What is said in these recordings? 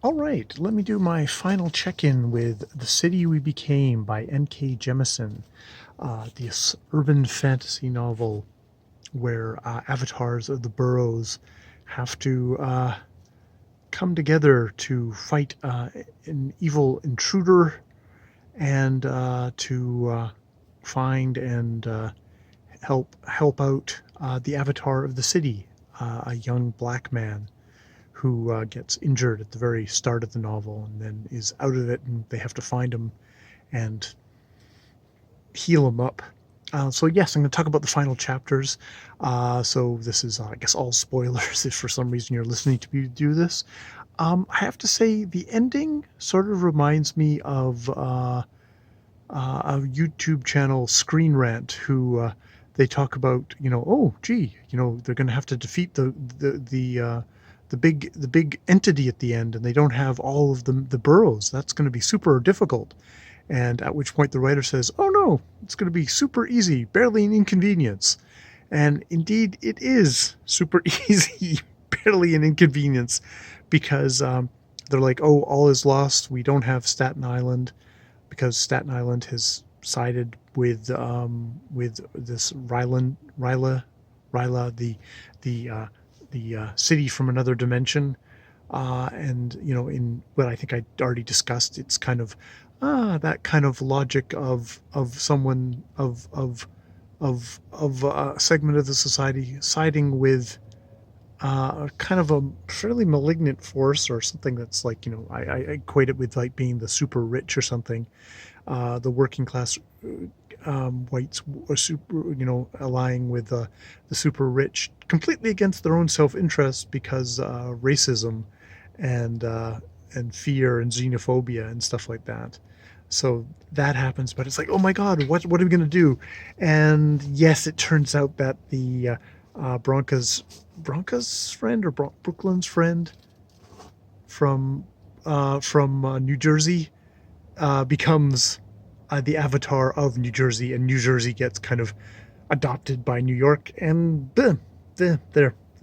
All right, let me do my final check-in with The City We Became by N.K. Jemisin, this urban fantasy novel where avatars of the boroughs have to come together to fight an evil intruder and to find and help out the avatar of the city, a young black man who gets injured at the very start of the novel and then is out of it, and they have to find him and heal him up. So yes, I'm going to talk about the final chapters. So this is, I guess, all spoilers if for some reason you're listening to me do this. I have to say the ending sort of reminds me of a YouTube channel, Screen Rant, who they talk about, oh, gee, they're going to have to defeat the big entity at the end, and they don't have all of the boroughs. That's going to be super difficult. And at which point the writer says, oh no, it's going to be super easy, barely an inconvenience. And indeed, it is super easy, barely an inconvenience, because they're like, oh, all is lost. We don't have Staten Island, because Staten Island has sided with this Ryla, the city from another dimension. And in what I think I already discussed, it's kind of that kind of logic of someone of a segment of the society siding with kind of a fairly malignant force, or something that's like, I equate it with like being the super rich or something. The working class whites are super, allying with the super rich, completely against their own self-interest, because racism and fear and xenophobia and stuff like that. So that happens, but it's like, oh my God, what are we going to do? And yes, it turns out that the Bronca's friend, or Brooklyn's friend from New Jersey becomes the avatar of New Jersey, and New Jersey gets kind of adopted by New York, and there they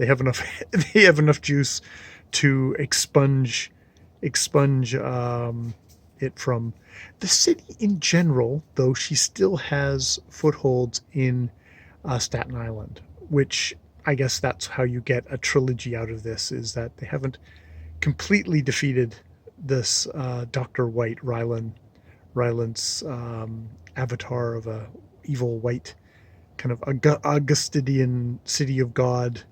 have enough they have enough juice to expunge it from the city in general, though she still has footholds in Staten Island, which I guess that's how you get a trilogy out of this, is that they haven't completely defeated this Dr. White, Ryland's avatar of a evil white kind of Augustinian city of gods,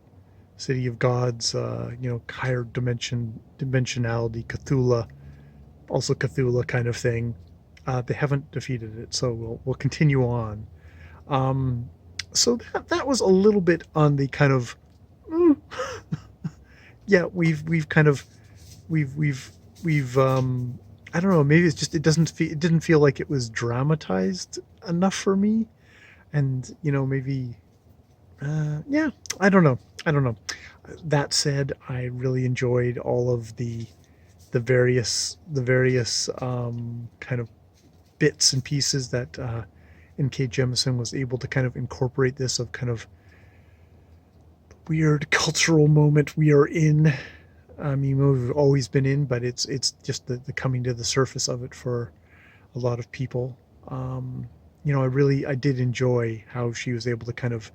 higher dimensionality, Cthulhu kind of thing. They haven't defeated it, so we'll continue on. So that was a little bit on the kind of, yeah, we've kind of we've I don't know, maybe it's just it didn't feel like it was dramatized enough for me, and maybe yeah, I don't know. That said, I really enjoyed all of the various kind of bits and pieces that N.K. Jemisin was able to kind of incorporate, this of kind of weird cultural moment we are in. I mean, we've always been in, but it's just the coming to the surface of it for a lot of people. I did enjoy how she was able to kind of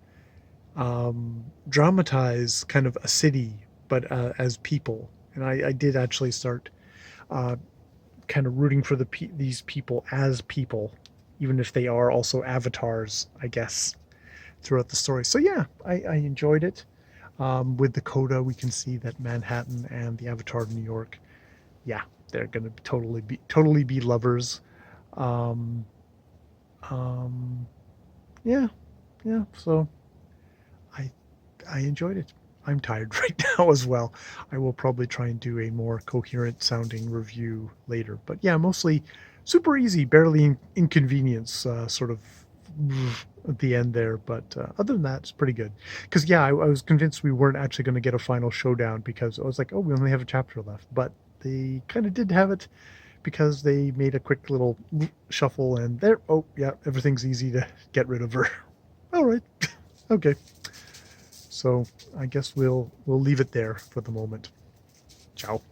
dramatize kind of a city, but as people. And I did actually start kind of rooting for these people as people, even if they are also avatars, I guess, throughout the story. So yeah, I enjoyed it. With the coda, we can see that Manhattan and the Avatar of New York, yeah, they're going to totally be lovers. Um, um, yeah, yeah. So I I enjoyed it. I'm tired right now as well. I will probably try and do a more coherent sounding review later. But yeah, mostly super easy, barely inconvenience, sort of at the end there. But other than that, it's pretty good. Because yeah, I was convinced we weren't actually going to get a final showdown, because I was like, oh, we only have a chapter left. But they kind of did have it, because they made a quick little shuffle, and there, oh yeah, everything's easy to get rid of her. All right, okay. So I guess we'll leave it there for the moment. Ciao.